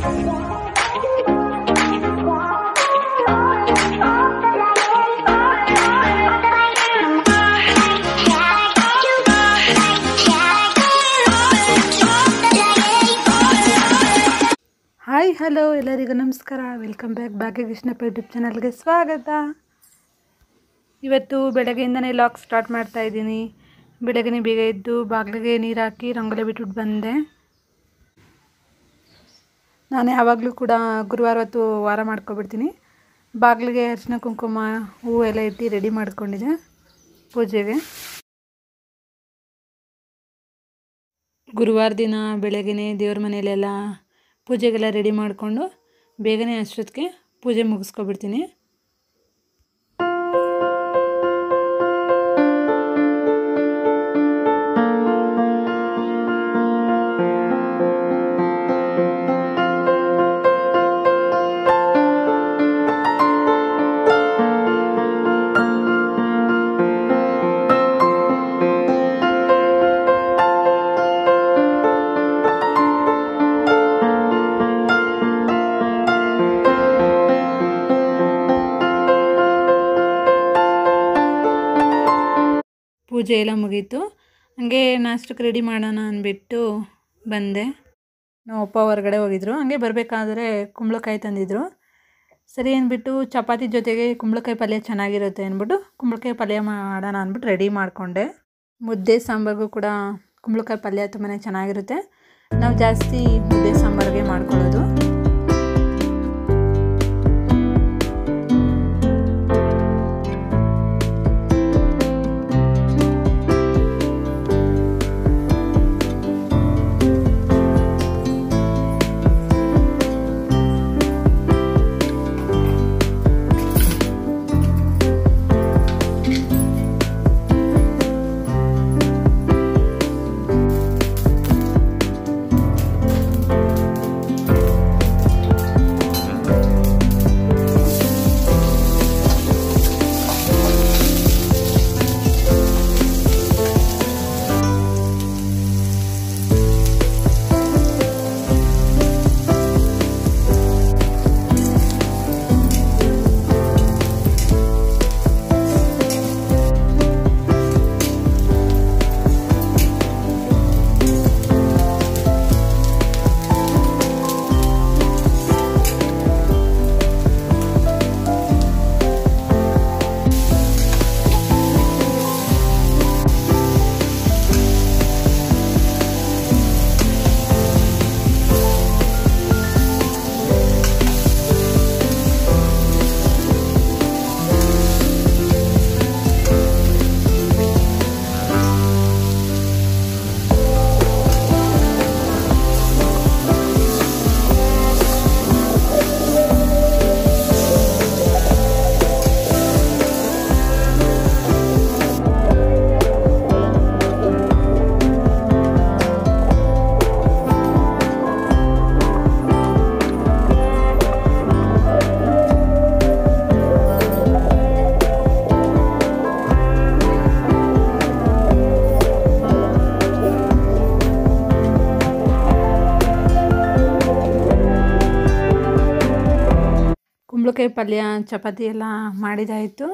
Hi hello ಎಲ್ಲರಿಗೂ ನಮಸ್ಕಾರ. Welcome back ಭಾಗ್ಯಕೃಷ್ಣಪ್ಪ YouTube ಚಾನಲ್ಗೆ ಸ್ವಾಗತ. ಇವತ್ತು ಬೆಳಗ್ಗೆಯಿಂದನೇ ಲಾಗ್ ಸ್ಟಾರ್ಟ್ ಮಾಡ್ತಾ ಇದ್ದೀನಿ. ಬೆಳಗ್ಗೆ ಬೇಗ ಎದ್ದು ಬಾಗಿಲಿಗೆ ನೀರು ಹಾಕಿ ರಂಗೋಲಿ ಬಿಟ್ಬಿಟ್ಟು ಬಂದೆ. ನಾನು ಯಾವಾಗಲೂ ಕೂಡ ಗುರುವಾರ ಹೊತ್ತು ವಾರ ಮಾಡ್ಕೊಬಿಡ್ತೀನಿ. ಬಾಗಿಲಿಗೆ ಅರಿಶಿನ ಕುಂಕುಮ ಹೂವು ಎಲ್ಲ ಇಟ್ಟು ರೆಡಿ ಮಾಡ್ಕೊಂಡಿದ್ದೆ ಪೂಜೆಗೆ. ಗುರುವಾರ ದಿನ ಬೆಳಗ್ಗೆ ದೇವ್ರ ಮನೆಯಲ್ಲೆಲ್ಲ ಪೂಜೆಗೆಲ್ಲ ರೆಡಿ ಮಾಡಿಕೊಂಡು ಬೇಗನೆ ಅಷ್ಟೊತ್ತಿಗೆ ಪೂಜೆ ಮುಗಿಸ್ಕೊಬಿಡ್ತೀನಿ. ಪೂಜೆ ಎಲ್ಲ ಮುಗೀತು. ಹಂಗೆ ನಾಷ್ಟಕ್ಕೆ ರೆಡಿ ಮಾಡೋಣ ಅಂದ್ಬಿಟ್ಟು ಬಂದೆ. ನಮ್ಮ ಅಪ್ಪ ಹೊರಗಡೆ ಹೋಗಿದ್ರು. ಹಂಗೆ ಬರಬೇಕಾದ್ರೆ ಕುಂಬಳಕಾಯಿ ತಂದಿದ್ರು. ಸರಿ ಅಂದ್ಬಿಟ್ಟು ಚಪಾತಿ ಜೊತೆಗೆ ಕುಂಬಳಕಾಯಿ ಪಲ್ಯ ಚೆನ್ನಾಗಿರುತ್ತೆ ಅಂದ್ಬಿಟ್ಟು ಕುಂಬಳಕಾಯಿ ಪಲ್ಯ ಮಾಡೋಣ ಅಂದ್ಬಿಟ್ಟು ರೆಡಿ ಮಾಡಿಕೊಂಡೆ. ಮುದ್ದೆ ಸಾಂಬಾರಿಗೂ ಕೂಡ ಕುಂಬಳಕಾಯಿ ಪಲ್ಯ ತುಂಬಾ ಚೆನ್ನಾಗಿರುತ್ತೆ. ನಾವು ಜಾಸ್ತಿ ಮುದ್ದೆ ಸಾಂಬಾರಿಗೆ ಮಾಡ್ಕೊಳ್ಳೋದು. ಕುಂಬಳಕಾಯಿ ಪಲ್ಯ ಚಪಾತಿ ಎಲ್ಲ ಮಾಡಿದಾಯಿತು.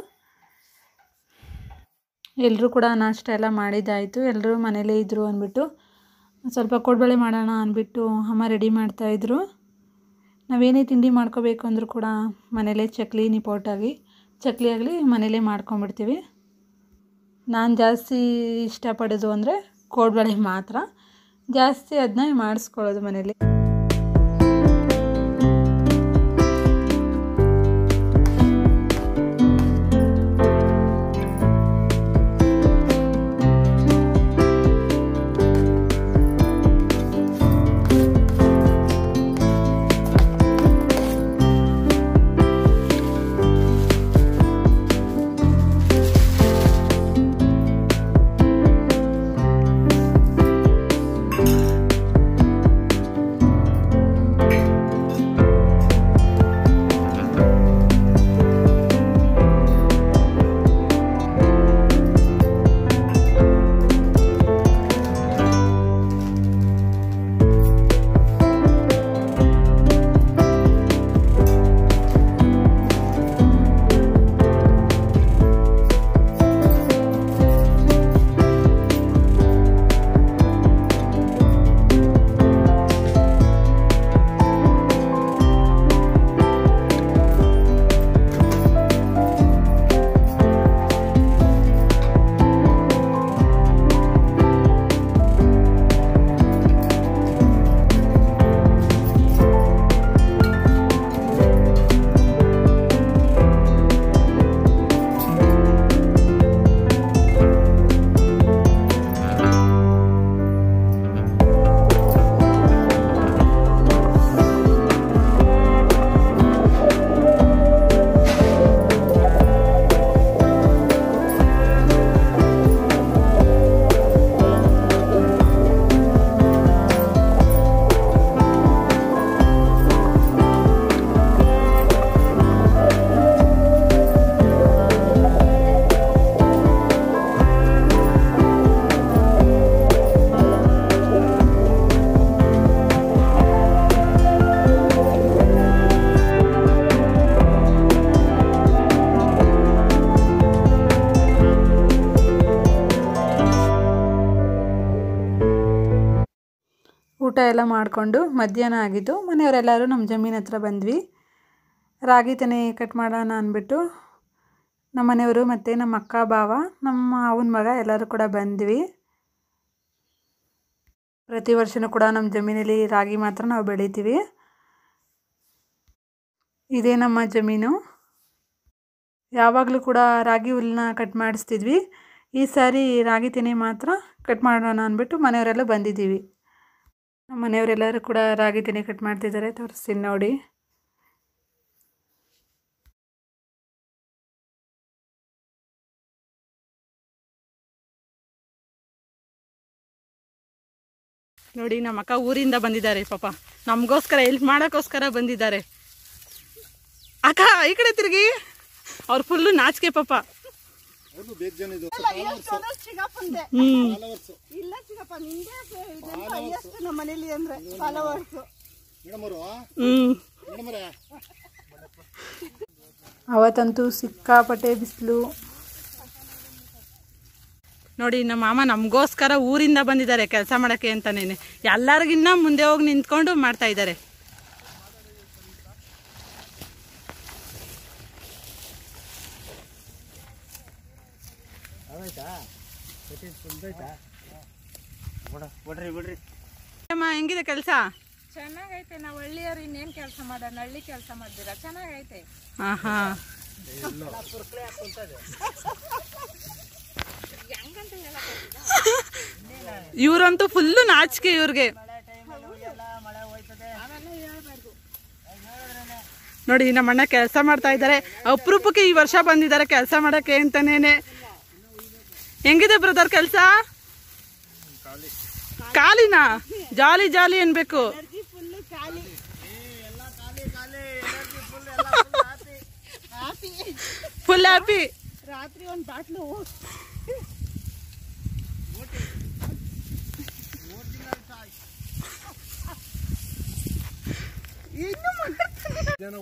ಎಲ್ಲರೂ ಕೂಡ ನಾಷ್ಟ ಎಲ್ಲ ಮಾಡಿದ್ದಾಯಿತು. ಎಲ್ಲರೂ ಮನೇಲೇ ಇದ್ದರು ಅಂದ್ಬಿಟ್ಟು ಸ್ವಲ್ಪ ಕೋಡ್ಬಳೆ ಮಾಡೋಣ ಅಂದ್ಬಿಟ್ಟು ಅಮ್ಮ ರೆಡಿ ಮಾಡ್ತಾಯಿದ್ರು. ನಾವೇನೇ ತಿಂಡಿ ಮಾಡ್ಕೋಬೇಕು ಅಂದರೂ ಕೂಡ ಮನೇಲೇ ಚಕ್ಲಿ ನಿಪೋಟಾಗಿ ಚಕ್ಲಿ ಆಗಲಿ ಮನೇಲೇ ಮಾಡ್ಕೊಂಬಿಡ್ತೀವಿ. ನಾನು ಜಾಸ್ತಿ ಇಷ್ಟಪಡೋದು ಅಂದರೆ ಕೋಡ್ಬಳೆ ಮಾತ್ರ. ಜಾಸ್ತಿ ಅದನ್ನ ಮಾಡಿಸ್ಕೊಳ್ಳೋದು ಮನೇಲಿ. ಊಟ ಎಲ್ಲ ಮಾಡಿಕೊಂಡು ಮಧ್ಯಾಹ್ನ ಆಗಿತ್ತು. ಮನೆಯವರೆಲ್ಲರೂ ನಮ್ಮ ಜಮೀನು ಹತ್ರ ಬಂದ್ವಿ. ರಾಗಿ ತೆನೆ ಕಟ್ ಮಾಡೋಣ ಅಂದ್ಬಿಟ್ಟು ನಮ್ಮ ಮನೆಯವರು ಮತ್ತು ನಮ್ಮ ಅಕ್ಕ ಭಾವ ನಮ್ಮ ಅವನ ಮಗ ಎಲ್ಲರೂ ಕೂಡ ಬಂದ್ವಿ. ಪ್ರತಿ ವರ್ಷವೂ ಕೂಡ ನಮ್ಮ ಜಮೀನಲ್ಲಿ ರಾಗಿ ಮಾತ್ರ ನಾವು ಬೆಳಿತೀವಿ. ಇದೇ ನಮ್ಮ ಜಮೀನು. ಯಾವಾಗಲೂ ಕೂಡ ರಾಗಿ ಹುಲ್ಲನ್ನ ಕಟ್ ಮಾಡಿಸ್ತಿದ್ವಿ. ಈ ಸಾರಿ ರಾಗಿ ತೆನೆ ಮಾತ್ರ ಕಟ್ ಮಾಡೋಣ ಅಂದ್ಬಿಟ್ಟು ಮನೆಯವರೆಲ್ಲ ಬಂದಿದ್ದೀವಿ. ನಮ್ಮ ಮನೆಯವರೆಲ್ಲರೂ ಕೂಡ ರಾಗಿ ತೆನೆ ಕಟ್ ಮಾಡ್ತಿದ್ದಾರೆ. ತೋರಿಸ್ತೀನಿ ನೋಡಿ. ನೋಡಿ ನಮ್ಮ ಅಕ್ಕ ಊರಿಂದ ಬಂದಿದ್ದಾರೆ. ಪಾಪ ನಮಗೋಸ್ಕರ ಹೆಲ್ಪ್ ಮಾಡೋಕ್ಕೋಸ್ಕರ ಬಂದಿದ್ದಾರೆ. ಅಕ್ಕ ಈ ಕಡೆ ತಿರುಗಿ. ಅವ್ರು ಫುಲ್ಲು ನಾಚಿಕೆ ಪಾಪ. ಅವತ್ತಂತೂ ಸಿಕ್ಕಾಪಟ್ಟೆ ಬಿಸಿಲು. ನೋಡಿ ನಮ್ಮ ಮಾಮ ನಮಗೋಸ್ಕರ ಊರಿಂದ ಬಂದಿದ್ದಾರೆ ಕೆಲಸ ಮಾಡೋಕ್ಕೆ ಅಂತಾನೇನೆ. ಎಲ್ಲರಿಗಿನ್ನ ಮುಂದೆ ಹೋಗಿ ನಿಂತ್ಕೊಂಡು ಮಾಡ್ತಾ ಇದ್ದಾರೆ. ಅಮ್ಮ ಹೆಂಗಿದೆ ಕೆಲಸ? ಚೆನ್ನಾಗೈತೆ. ನಾವು ಹಳ್ಳಿಯವ್ರು ಇನ್ನೇನು ಕೆಲಸ ಮಾಡೋಣ, ಹಳ್ಳಿ ಕೆಲಸ ಮಾಡ್ತೀರಾ? ಚೆನ್ನಾಗೈತೆ. ಹಾ ಇವ್ರಂತೂ ಫುಲ್ಲು ನಾಚಿಕೆ ಇವ್ರಿಗೆ. ನೋಡಿ ನಮ್ಮ ಅಣ್ಣ ಕೆಲಸ ಮಾಡ್ತಾ ಇದ್ದಾರೆ. ಅಪರೂಪಕ್ಕೆ ಈ ವರ್ಷ ಬಂದಿದ್ದಾರೆ ಕೆಲಸ ಮಾಡಕ್ಕೆ ಅಂತಾನೇನೆ. ಹೆಂಗಿದೆ ಬ್ರದರ್ ಕೆಲಸ? ಖಾಲಿನಾ? ಜಾಲಿ ಜಾಲಿ ಅನ್ಬೇಕು. Full happy. ರಾತ್ರಿ ಒಂದು ಬಾಟ್ಲು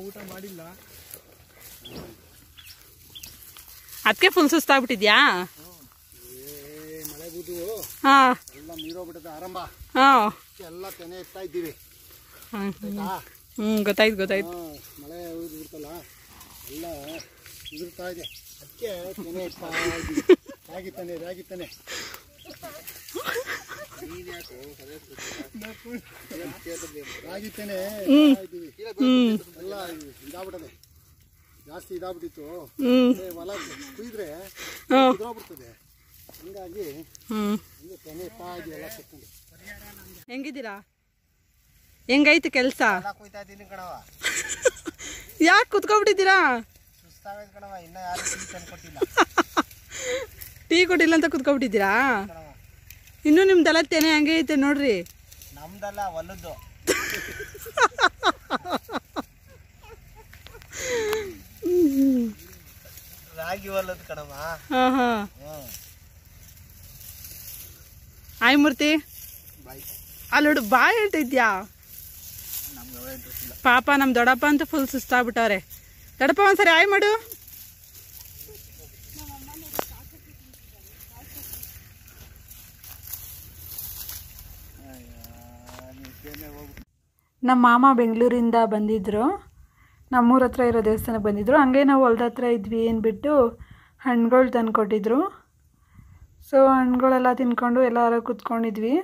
ಊಟ ಮಾಡಿಲ್ಲ. ಅದಕ್ಕೆ ಫುಲ್ ಸುಸ್ತಾಗ್ಬಿಟ್ಟಿದ್ಯಾ? ಮಳೆ ಬೂದು ಹಾ ಎಲ್ಲ ನೀರೋಗ್ಬಿಟ್ಟದ ಆರಂಭ. ಹಾ ಎಲ್ಲ ತೆನೆ ಎತ್ತಾ ಇದ್ದೀವಿ. ಗೊತ್ತಾಯ್ತು ಗೊತ್ತಾಯ್ತು. ಮಳೆ ಉಯ್ದು ಬಿಡ್ತಲ್ಲ ಎಲ್ಲ ಉದುರ್ತಾ ಇದೆ. ಅದಕ್ಕೆ ತೆನೆ ಎತ್ತಾ ಇದ್ದೀವಿ. ರಾಗಿ ತೆನೆ ಇದ್ದೀವಿ. ಎಲ್ಲ ಇದಾಗ್ಬಿಟ್ಟದೆ, ಜಾಸ್ತಿ ಇದಾಗ್ಬಿಟ್ಟಿತ್ತು. ಹೊಲ ಕುಯ್ದ್ರೆ ಉದುರೋಗ್ಬಿಡ್ತದೆ. ಹಂಗಾಗಿ ತೆನೆ ಎತ್ತಾ ಇದೀವಿ ಎಲ್ಲ ಸಿಕ್ಕೊಂಡು. ಹೆಂಗಿದ್ದೀರಾ? ಹೆಂಗೈತಿ ಕೆಲಸ? ಕುಯ್ತಾ ಇದ್ದೀನಿ ಕಣವ. ಯಾಕೆ ಕುತ್ಕೊಬಿಟ್ಟಿದ್ದೀರಾ? ಸುಸ್ತಾಗೈತೆ ಕಣವ. ಇನ್ನ ಯಾರು ಟೀ ತಂದು ಕೊಟ್ಟಿಲ್ಲ. ಟೀ ಕೊಟ್ಟಿಲ್ಲ ಅಂತ ಕುತ್ಕೊಬಿಟ್ಟಿದ್ದೀರಾ? ಇನ್ನು ನಿಮ್ದೆಲ್ಲ ತೆನೆ ಹಂಗೆ ಐತೆ ನೋಡ್ರಿ. ನಮ್ದಲ್ಲ ಹೊಲದ್ದು. ರಾಗಿ ಹೊಲದ್ದು ಕಣವ. ಹಾ ಆಯ್ ಮೂರ್ತಿ ಅಲ್ಲೋಡು ಬಾಯ್ ಹೇಳ್ತಿದ್ಯಾ? ಪಾಪ ನಮ್ ದೊಡ್ಡಪ್ಪ ಅಂತೂ ಫುಲ್ ಸುಸ್ತಾಗ್ಬಿಟ್ಟವ್ರೆ. ದೊಡ್ಡಪ್ಪ ಒಂದ್ಸರಿ ಆಯ್ ಮಾಡು. ನಮ್ಮ ಮಾಮ ಬೆಂಗಳೂರಿಂದ ಬಂದಿದ್ದರು. ನಮ್ಮೂರ ಹತ್ರ ಇರೋ ದೇವಸ್ಥಾನಕ್ಕೆ ಬಂದಿದ್ದರು. ಹಂಗೆ ನಾವು ಹೊಲ್ದ ಹತ್ರ ಇದ್ವಿ ಅಂದ್ಬಿಟ್ಟು ಹಣ್ಣುಗಳು ತಂದು ಕೊಟ್ಟಿದ್ರು. ಸೊ ಹಣ್ಣುಗಳೆಲ್ಲ ತಿನ್ಕೊಂಡು ಎಲ್ಲರೂ ಕೂತ್ಕೊಂಡಿದ್ವಿ.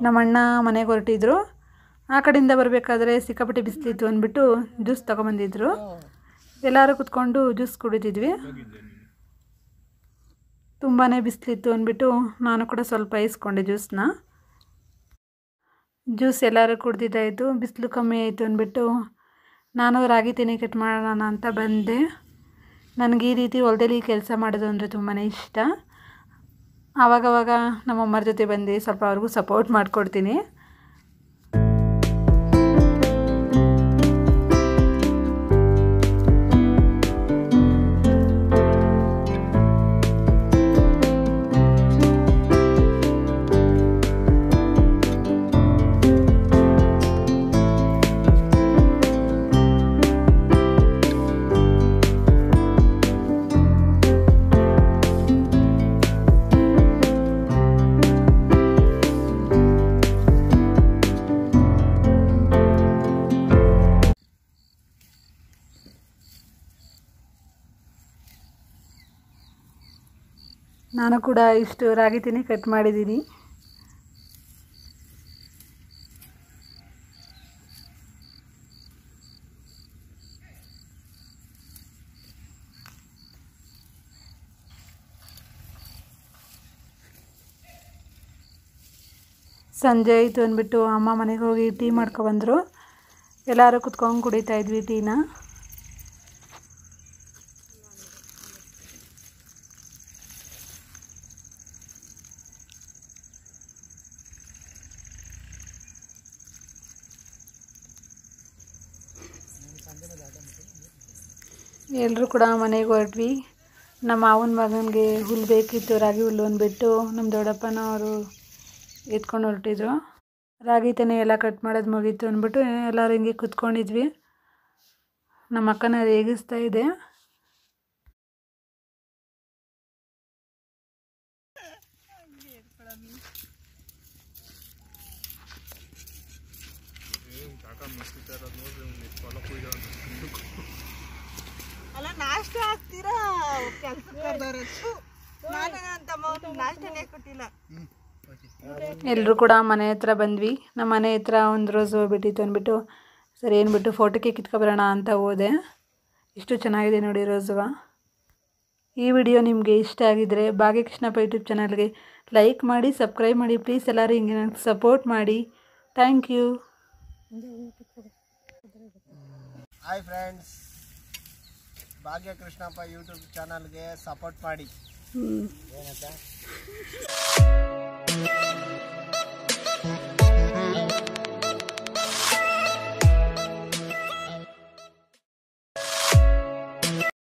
ನಮ್ಮ ಅಣ್ಣ ಮನೆಗೆ ಹೊರಟಿದ್ರು. ಆ ಕಡೆಯಿಂದ ಬರಬೇಕಾದ್ರೆ ಸಿಕ್ಕಾಪಟ್ಟೆ ಬಿಸಿಲಿತ್ತು ಅಂದ್ಬಿಟ್ಟು ಜ್ಯೂಸ್ ತೊಗೊಂಬಂದಿದ್ರು. ಎಲ್ಲರೂ ಕೂತ್ಕೊಂಡು ಜ್ಯೂಸ್ ಕುಡಿತಿದ್ವಿ. ತುಂಬಾ ಬಿಸಿಲಿತ್ತು ಅಂದ್ಬಿಟ್ಟು ನಾನು ಕೂಡ ಸ್ವಲ್ಪ ಇಸ್ಕೊಂಡೆ ಜ್ಯೂಸನ್ನ. ಜ್ಯೂಸ್ ಎಲ್ಲರೂ ಕುಡ್ದಿದ್ದಾಯಿತು. ಬಿಸಿಲು ಕಮ್ಮಿ ಆಯಿತು ಅಂದ್ಬಿಟ್ಟು ನಾನು ರಾಗಿ ತೆನೆ ಕಟ್ ಮಾಡೋಣ ಅಂತ ಬಂದೆ. ನನಗೆ ಈ ರೀತಿ ಹೊಲದಲ್ಲಿ ಕೆಲಸ ಮಾಡೋದು ಅಂದರೆ ತುಂಬಾ ಇಷ್ಟ. ಆವಾಗವಾಗ ನಮ್ಮಮ್ಮರ ಜೊತೆ ಬಂದು ಸ್ವಲ್ಪ ಅವ್ರಿಗೂ ಸಪೋರ್ಟ್ ಮಾಡಿಕೊಡ್ತೀನಿ. ನಾನು ಕೂಡ ಇಷ್ಟು ರಾಗಿ ತಿನಿ ಕಟ್ ಮಾಡಿದ್ದೀನಿ. ಸಂಜೆ ಆಯಿತು ಅಂದ್ಬಿಟ್ಟು ಅಮ್ಮ ಮನೆಗೆ ಹೋಗಿ ಟೀ ಮಾಡ್ಕೊಬಂದರು. ಎಲ್ಲರೂ ಕುತ್ಕೊಂಡು ಕುಡಿತಾ ಇದ್ವಿ ಟೀನ. ಎಲ್ಲರೂ ಕೂಡ ಮನೆಗೆ ಹೊರಟ್ವಿ. ನಮ್ಮ ಮಾವನ ಮಗನಿಗೆ ಹುಲ್ಲು ಬೇಕಿತ್ತು, ರಾಗಿ ಹುಲ್ಲು ಅಂದ್ಬಿಟ್ಟು ನಮ್ಮ ದೊಡ್ಡಪ್ಪನವರು ಎತ್ಕೊಂಡು ಹೊರಟಿದ್ರು. ರಾಗಿ ತೆನೆ ಎಲ್ಲ ಕಟ್ ಮಾಡೋದು ಮುಗೀತು ಅಂದ್ಬಿಟ್ಟು ಎಲ್ಲರೂ ಹಿಂಗೆ ಕುತ್ಕೊಂಡಿದ್ವಿ. ನಮ್ಮ ಅಕ್ಕನ ರೇಗಿಸ್ತಾ ಇದೆ. ಅಲ್ಲ ನಾಷ್ಟ ಹಾಕ್ತೀರಾ ಕೆಲಸಕ್ಕೆ ನಾಷ್ಟನೇ ಕೊಟ್ಟಿಲ್ಲ. ಎಲ್ಲರೂ ಕೂಡ ಮನೆ ಹತ್ರ ಬಂದ್ವಿ. ನಮ್ಮ ಮನೆ ಹತ್ರ ಒಂದು ರೋಸ್ ಹೋಗ್ಬಿಟ್ಟಿತ್ತು ಅಂದ್ಬಿಟ್ಟು ಸರಿ ಏನ್ಬಿಟ್ಟು ಫೋಟೋಕ್ಕೆ ಕಿತ್ಕೊಬರೋಣ ಅಂತ ಹೋದೆ. ಇಷ್ಟು ಚೆನ್ನಾಗಿದೆ ನೋಡಿ ರೋಸುವ. ಈ ವಿಡಿಯೋ ನಿಮಗೆ ಇಷ್ಟ ಆಗಿದ್ದರೆ ಭಾಗ್ಯಕೃಷ್ಣಪ್ಪ ಯೂಟ್ಯೂಬ್ ಚಾನಲ್ಗೆ ಲೈಕ್ ಮಾಡಿ, ಸಬ್ಸ್ಕ್ರೈಬ್ ಮಾಡಿ. ಪ್ಲೀಸ್ ಎಲ್ಲರೂ ಹಿಂಗೆ ನನಗೆ ಸಪೋರ್ಟ್ ಮಾಡಿ. Thank you. Hi friends, Bhagyakrishnappa YouTube ಚಾನಲ್ಗೆ ಸಪೋರ್ಟ್ ಮಾಡಿ. ಏನಂತ